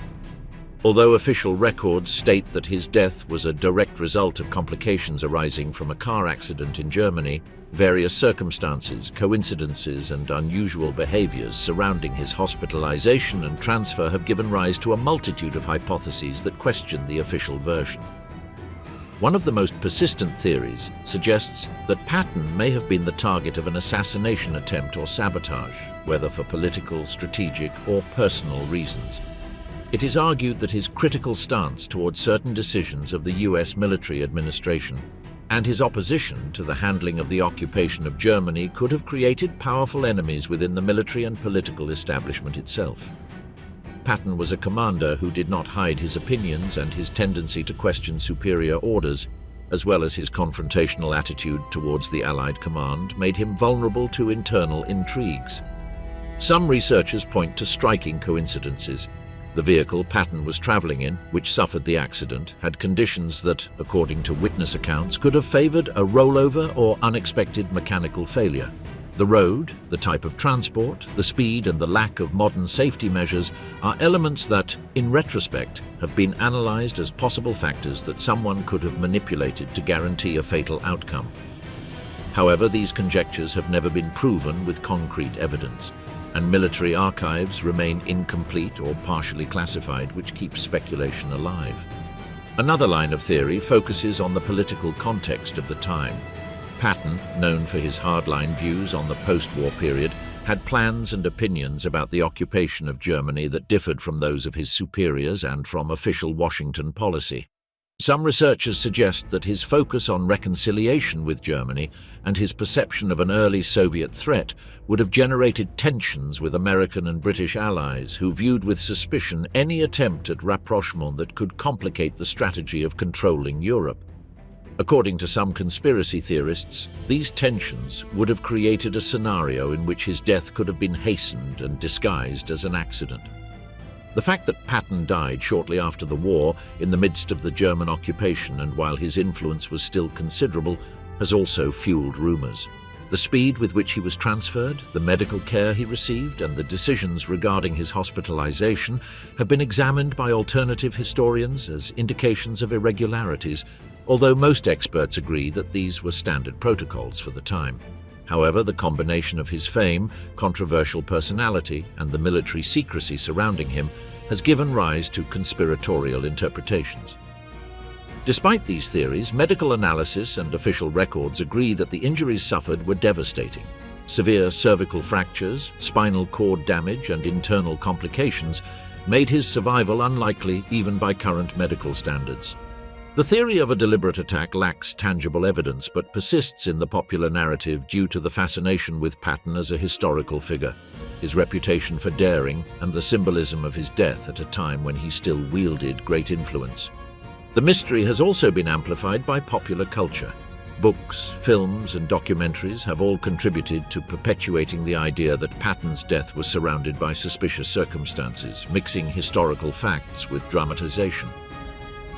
Although official records state that his death was a direct result of complications arising from a car accident in Germany, various circumstances, coincidences, and unusual behaviors surrounding his hospitalization and transfer have given rise to a multitude of hypotheses that question the official version. One of the most persistent theories suggests that Patton may have been the target of an assassination attempt or sabotage, whether for political, strategic, or personal reasons. It is argued that his critical stance towards certain decisions of the US military administration and his opposition to the handling of the occupation of Germany could have created powerful enemies within the military and political establishment itself. Patton was a commander who did not hide his opinions, and his tendency to question superior orders, as well as his confrontational attitude towards the Allied command, made him vulnerable to internal intrigues. Some researchers point to striking coincidences. The vehicle Patton was traveling in, which suffered the accident, had conditions that, according to witness accounts, could have favored a rollover or unexpected mechanical failure. The road, the type of transport, the speed, and the lack of modern safety measures are elements that, in retrospect, have been analyzed as possible factors that someone could have manipulated to guarantee a fatal outcome. However, these conjectures have never been proven with concrete evidence. and military archives remain incomplete or partially classified, which keeps speculation alive. Another line of theory focuses on the political context of the time. Patton, known for his hardline views on the post-war period, had plans and opinions about the occupation of Germany that differed from those of his superiors and from official Washington policy. Some researchers suggest that his focus on reconciliation with Germany and his perception of an early Soviet threat would have generated tensions with American and British allies who viewed with suspicion any attempt at rapprochement that could complicate the strategy of controlling Europe. According to some conspiracy theorists, these tensions would have created a scenario in which his death could have been hastened and disguised as an accident. The fact that Patton died shortly after the war, in the midst of the German occupation and while his influence was still considerable, has also fueled rumors. The speed with which he was transferred, the medical care he received, and the decisions regarding his hospitalization have been examined by alternative historians as indications of irregularities, although most experts agree that these were standard protocols for the time. However, the combination of his fame, controversial personality, and the military secrecy surrounding him has given rise to conspiratorial interpretations. Despite these theories, medical analysis and official records agree that the injuries suffered were devastating. Severe cervical fractures, spinal cord damage, and internal complications made his survival unlikely even by current medical standards. The theory of a deliberate attack lacks tangible evidence but persists in the popular narrative due to the fascination with Patton as a historical figure, his reputation for daring, and the symbolism of his death at a time when he still wielded great influence. The mystery has also been amplified by popular culture. Books, films, and documentaries have all contributed to perpetuating the idea that Patton's death was surrounded by suspicious circumstances, mixing historical facts with dramatization.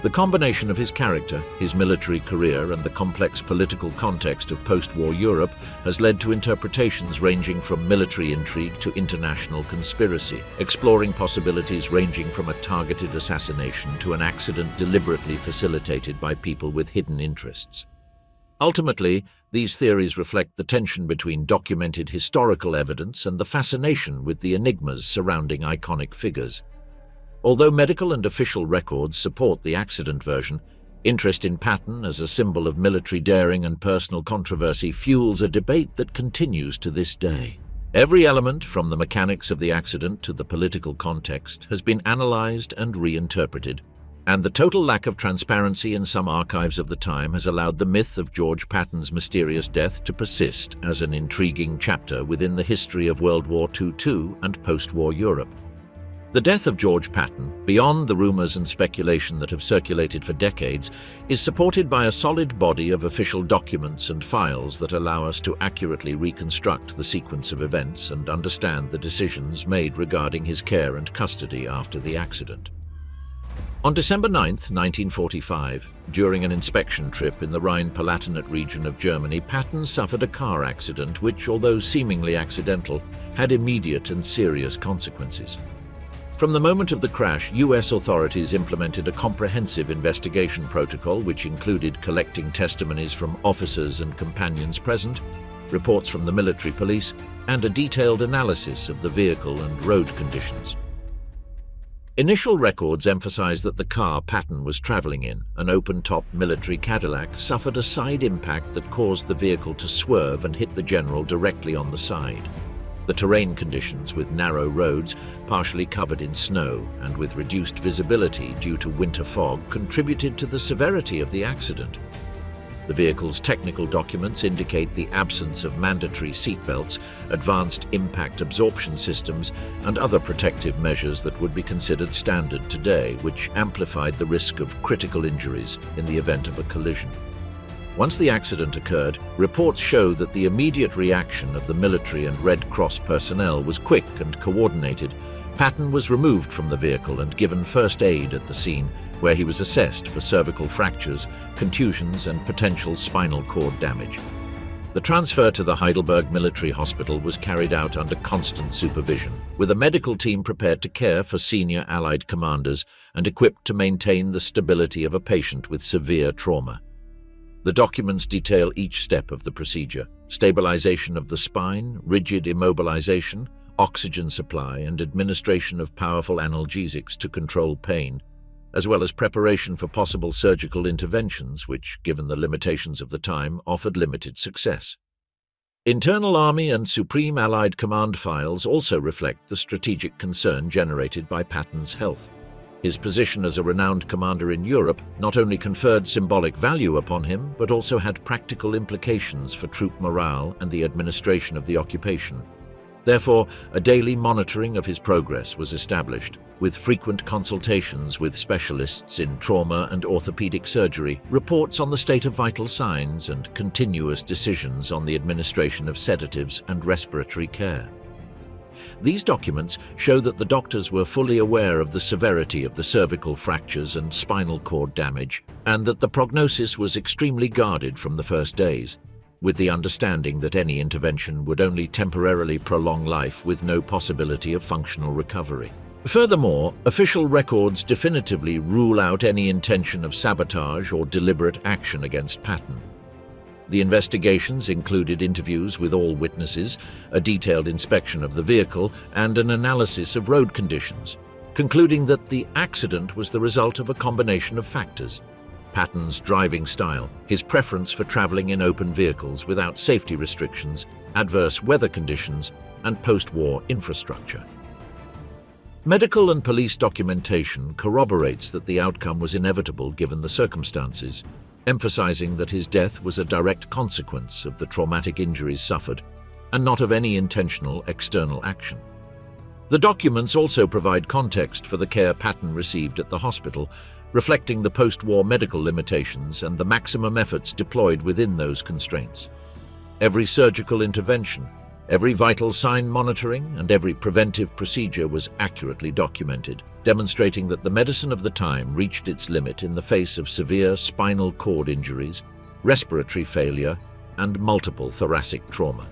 The combination of his character, his military career, and the complex political context of post-war Europe has led to interpretations ranging from military intrigue to international conspiracy, exploring possibilities ranging from a targeted assassination to an accident deliberately facilitated by people with hidden interests. Ultimately, these theories reflect the tension between documented historical evidence and the fascination with the enigmas surrounding iconic figures. Although medical and official records support the accident version, interest in Patton as a symbol of military daring and personal controversy fuels a debate that continues to this day. Every element, from the mechanics of the accident to the political context, has been analyzed and reinterpreted, and the total lack of transparency in some archives of the time has allowed the myth of George Patton's mysterious death to persist as an intriguing chapter within the history of World War II and post-war Europe. The death of George Patton, beyond the rumors and speculation that have circulated for decades, is supported by a solid body of official documents and files that allow us to accurately reconstruct the sequence of events and understand the decisions made regarding his care and custody after the accident. On December 9, 1945, during an inspection trip in the Rhine-Palatinate region of Germany, Patton suffered a car accident which, although seemingly accidental, had immediate and serious consequences. From the moment of the crash, US authorities implemented a comprehensive investigation protocol which included collecting testimonies from officers and companions present, reports from the military police, and a detailed analysis of the vehicle and road conditions. Initial records emphasize that the car Patton was traveling in, an open-top military Cadillac, suffered a side impact that caused the vehicle to swerve and hit the general directly on the side. The terrain conditions, with narrow roads, partially covered in snow, and with reduced visibility due to winter fog, contributed to the severity of the accident. The vehicle's technical documents indicate the absence of mandatory seatbelts, advanced impact absorption systems, and other protective measures that would be considered standard today, which amplified the risk of critical injuries in the event of a collision. Once the accident occurred, reports show that the immediate reaction of the military and Red Cross personnel was quick and coordinated. Patton was removed from the vehicle and given first aid at the scene, where he was assessed for cervical fractures, contusions, and potential spinal cord damage. The transfer to the Heidelberg Military Hospital was carried out under constant supervision, with a medical team prepared to care for senior Allied commanders and equipped to maintain the stability of a patient with severe trauma. The documents detail each step of the procedure: stabilization of the spine, rigid immobilization, oxygen supply, and administration of powerful analgesics to control pain, as well as preparation for possible surgical interventions which, given the limitations of the time, offered limited success. Internal Army and Supreme Allied Command files also reflect the strategic concern generated by Patton's health. His position as a renowned commander in Europe not only conferred symbolic value upon him, but also had practical implications for troop morale and the administration of the occupation. Therefore, a daily monitoring of his progress was established, with frequent consultations with specialists in trauma and orthopedic surgery, reports on the state of vital signs, and continuous decisions on the administration of sedatives and respiratory care. These documents show that the doctors were fully aware of the severity of the cervical fractures and spinal cord damage, and that the prognosis was extremely guarded from the first days, with the understanding that any intervention would only temporarily prolong life with no possibility of functional recovery. Furthermore, official records definitively rule out any intention of sabotage or deliberate action against Patton. The investigations included interviews with all witnesses, a detailed inspection of the vehicle, and an analysis of road conditions, concluding that the accident was the result of a combination of factors: Patton's driving style, his preference for traveling in open vehicles without safety restrictions, adverse weather conditions, and post-war infrastructure. Medical and police documentation corroborates that the outcome was inevitable given the circumstances, emphasizing that his death was a direct consequence of the traumatic injuries suffered and not of any intentional external action. The documents also provide context for the care Patton received at the hospital, reflecting the post-war medical limitations and the maximum efforts deployed within those constraints. Every surgical intervention, every vital sign monitoring, and every preventive procedure was accurately documented, demonstrating that the medicine of the time reached its limit in the face of severe spinal cord injuries, respiratory failure, and multiple thoracic trauma.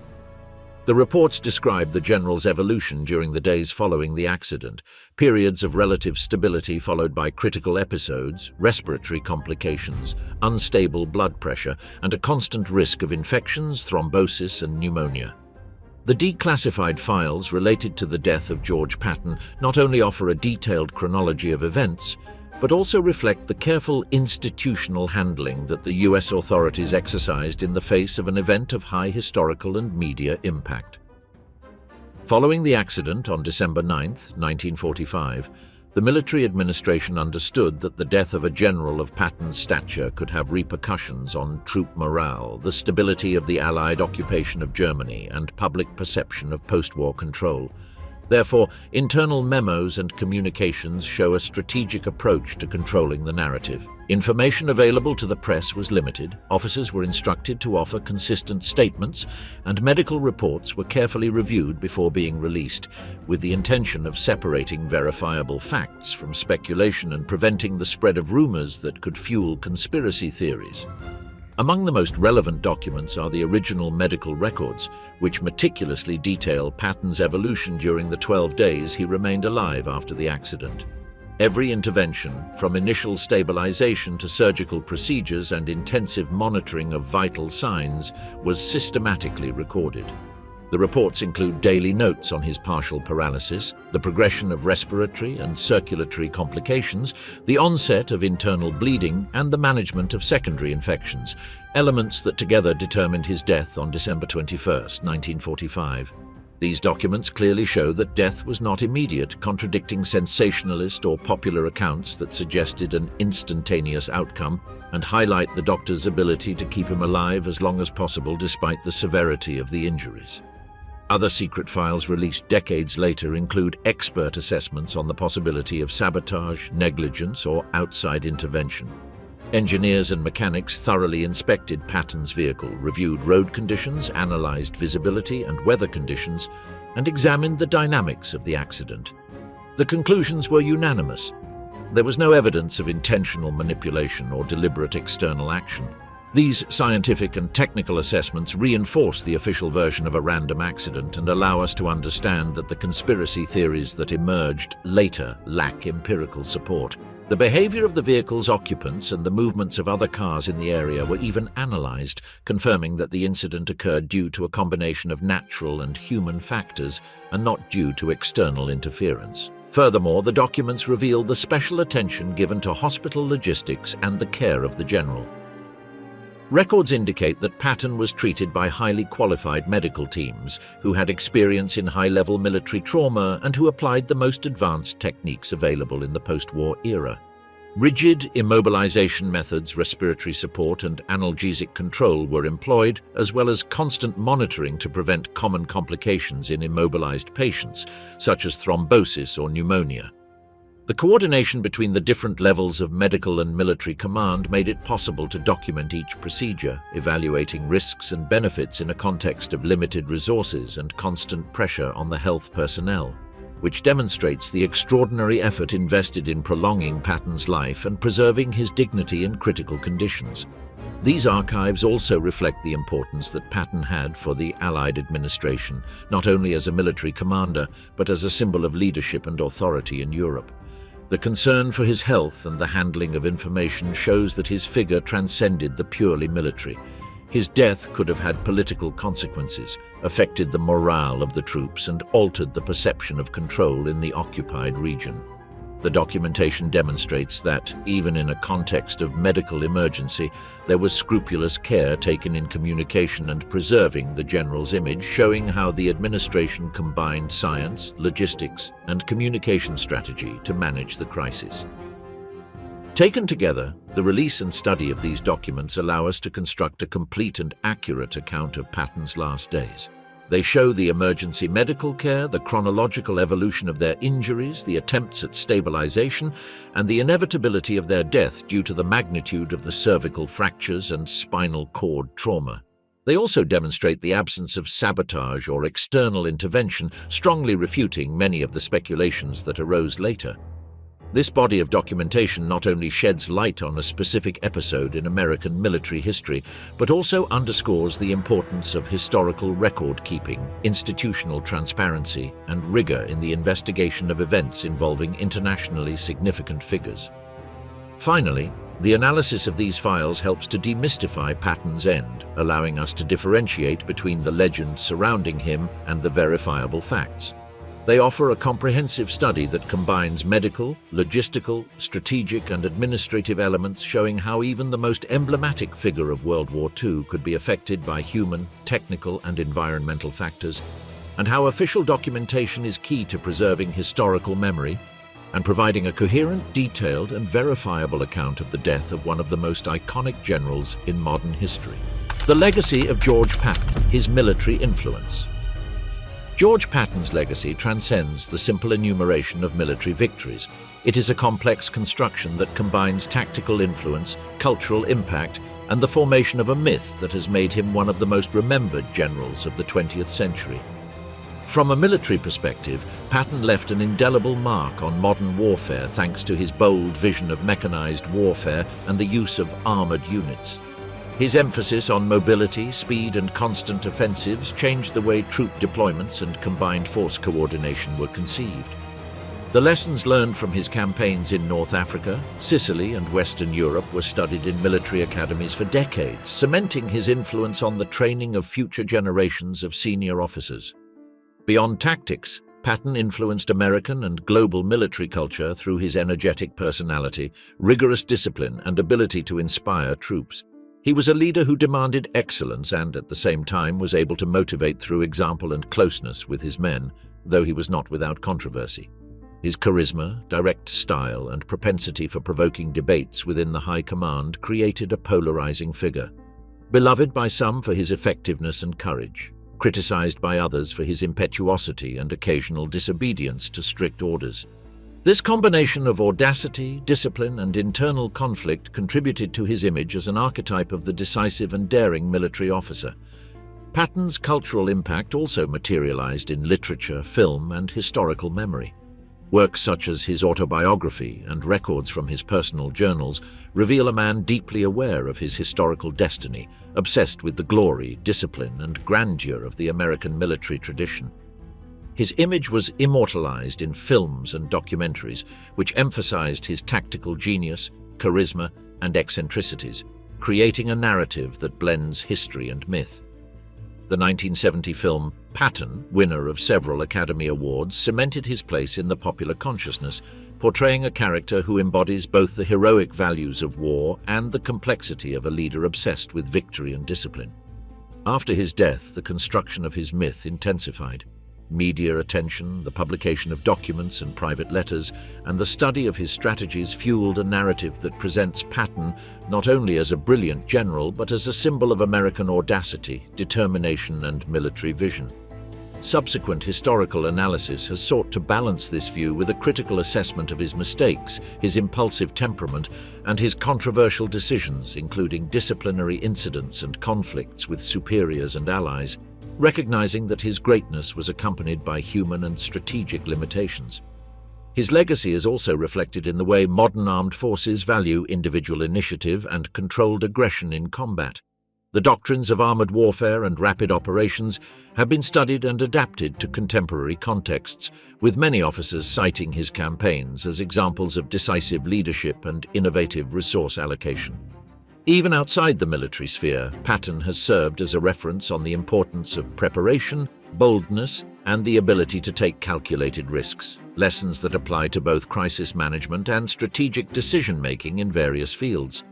The reports describe the general's evolution during the days following the accident, periods of relative stability followed by critical episodes, respiratory complications, unstable blood pressure, and a constant risk of infections, thrombosis, and pneumonia. The declassified files related to the death of George Patton not only offer a detailed chronology of events, but also reflect the careful institutional handling that the US authorities exercised in the face of an event of high historical and media impact. Following the accident on December 9, 1945, the military administration understood that the death of a general of Patton's stature could have repercussions on troop morale, the stability of the Allied occupation of Germany, and public perception of post-war control. Therefore, internal memos and communications show a strategic approach to controlling the narrative. Information available to the press was limited, officers were instructed to offer consistent statements, and medical reports were carefully reviewed before being released, with the intention of separating verifiable facts from speculation and preventing the spread of rumors that could fuel conspiracy theories. Among the most relevant documents are the original medical records, which meticulously detail Patton's evolution during the 12 days he remained alive after the accident. Every intervention, from initial stabilization to surgical procedures and intensive monitoring of vital signs, was systematically recorded. The reports include daily notes on his partial paralysis, the progression of respiratory and circulatory complications, the onset of internal bleeding, and the management of secondary infections, elements that together determined his death on December 21, 1945. These documents clearly show that death was not immediate, contradicting sensationalist or popular accounts that suggested an instantaneous outcome, and highlight the doctor's ability to keep him alive as long as possible despite the severity of the injuries. Other secret files released decades later include expert assessments on the possibility of sabotage, negligence, or outside intervention. Engineers and mechanics thoroughly inspected Patton's vehicle, reviewed road conditions, analyzed visibility and weather conditions, and examined the dynamics of the accident. The conclusions were unanimous. There was no evidence of intentional manipulation or deliberate external action. These scientific and technical assessments reinforce the official version of a random accident and allow us to understand that the conspiracy theories that emerged later lack empirical support. The behavior of the vehicle's occupants and the movements of other cars in the area were even analyzed, confirming that the incident occurred due to a combination of natural and human factors and not due to external interference. Furthermore, the documents reveal the special attention given to hospital logistics and the care of the general. Records indicate that Patton was treated by highly qualified medical teams who had experience in high-level military trauma and who applied the most advanced techniques available in the post-war era. Rigid immobilization methods, respiratory support, and analgesic control were employed, as well as constant monitoring to prevent common complications in immobilized patients, such as thrombosis or pneumonia. The coordination between the different levels of medical and military command made it possible to document each procedure, evaluating risks and benefits in a context of limited resources and constant pressure on the health personnel, which demonstrates the extraordinary effort invested in prolonging Patton's life and preserving his dignity in critical conditions. These archives also reflect the importance that Patton had for the Allied administration, not only as a military commander, but as a symbol of leadership and authority in Europe. The concern for his health and the handling of information shows that his figure transcended the purely military. His death could have had political consequences, affected the morale of the troops, and altered the perception of control in the occupied region. The documentation demonstrates that, even in a context of medical emergency, there was scrupulous care taken in communication and preserving the general's image, showing how the administration combined science, logistics, and communication strategy to manage the crisis. Taken together, the release and study of these documents allow us to construct a complete and accurate account of Patton's last days. They show the emergency medical care, the chronological evolution of their injuries, the attempts at stabilization, and the inevitability of their death due to the magnitude of the cervical fractures and spinal cord trauma. They also demonstrate the absence of sabotage or external intervention, strongly refuting many of the speculations that arose later. This body of documentation not only sheds light on a specific episode in American military history, but also underscores the importance of historical record-keeping, institutional transparency, and rigor in the investigation of events involving internationally significant figures. Finally, the analysis of these files helps to demystify Patton's end, allowing us to differentiate between the legend surrounding him and the verifiable facts. They offer a comprehensive study that combines medical, logistical, strategic, and administrative elements, showing how even the most emblematic figure of World War II could be affected by human, technical, and environmental factors, and how official documentation is key to preserving historical memory and providing a coherent, detailed, and verifiable account of the death of one of the most iconic generals in modern history. The legacy of George Patton, his military influence. George Patton's legacy transcends the simple enumeration of military victories. It is a complex construction that combines tactical influence, cultural impact, and the formation of a myth that has made him one of the most remembered generals of the 20th century. From a military perspective, Patton left an indelible mark on modern warfare thanks to his bold vision of mechanized warfare and the use of armored units. His emphasis on mobility, speed, and constant offensives changed the way troop deployments and combined force coordination were conceived. The lessons learned from his campaigns in North Africa, Sicily, and Western Europe were studied in military academies for decades, cementing his influence on the training of future generations of senior officers. Beyond tactics, Patton influenced American and global military culture through his energetic personality, rigorous discipline, and ability to inspire troops. He was a leader who demanded excellence and, at the same time, was able to motivate through example and closeness with his men, though he was not without controversy. His charisma, direct style, and propensity for provoking debates within the high command created a polarizing figure. Beloved by some for his effectiveness and courage, criticized by others for his impetuosity and occasional disobedience to strict orders. This combination of audacity, discipline, and internal conflict contributed to his image as an archetype of the decisive and daring military officer. Patton's cultural impact also materialized in literature, film, and historical memory. Works such as his autobiography and records from his personal journals reveal a man deeply aware of his historical destiny, obsessed with the glory, discipline, and grandeur of the American military tradition. His image was immortalized in films and documentaries, which emphasized his tactical genius, charisma, and eccentricities, creating a narrative that blends history and myth. The 1970 film Patton, winner of several Academy Awards, cemented his place in the popular consciousness, portraying a character who embodies both the heroic values of war and the complexity of a leader obsessed with victory and discipline. After his death, the construction of his myth intensified. Media attention, the publication of documents and private letters, and the study of his strategies fueled a narrative that presents Patton not only as a brilliant general, but as a symbol of American audacity, determination, and military vision. Subsequent historical analysis has sought to balance this view with a critical assessment of his mistakes, his impulsive temperament, and his controversial decisions, including disciplinary incidents and conflicts with superiors and allies, recognizing that his greatness was accompanied by human and strategic limitations. His legacy is also reflected in the way modern armed forces value individual initiative and controlled aggression in combat. The doctrines of armored warfare and rapid operations have been studied and adapted to contemporary contexts, with many officers citing his campaigns as examples of decisive leadership and innovative resource allocation. Even outside the military sphere, Patton has served as a reference on the importance of preparation, boldness, and the ability to take calculated risks, lessons that apply to both crisis management and strategic decision-making in various fields.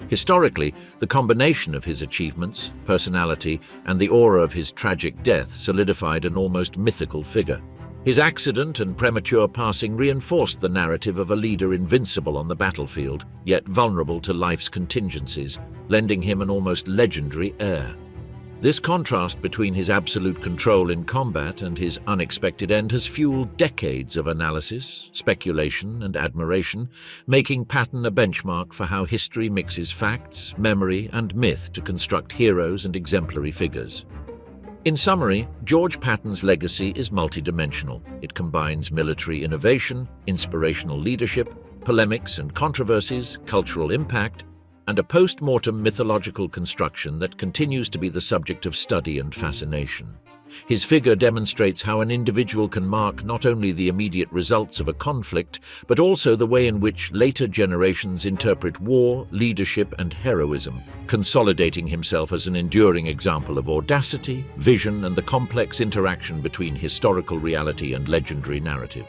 Historically, the combination of his achievements, personality, and the aura of his tragic death solidified an almost mythical figure. His accident and premature passing reinforced the narrative of a leader invincible on the battlefield, yet vulnerable to life's contingencies, lending him an almost legendary air. This contrast between his absolute control in combat and his unexpected end has fueled decades of analysis, speculation, and admiration, making Patton a benchmark for how history mixes facts, memory, and myth to construct heroes and exemplary figures. In summary, George Patton's legacy is multidimensional. It combines military innovation, inspirational leadership, polemics and controversies, cultural impact, and a post-mortem mythological construction that continues to be the subject of study and fascination. His figure demonstrates how an individual can mark not only the immediate results of a conflict, but also the way in which later generations interpret war, leadership, and heroism, consolidating himself as an enduring example of audacity, vision, and the complex interaction between historical reality and legendary narrative.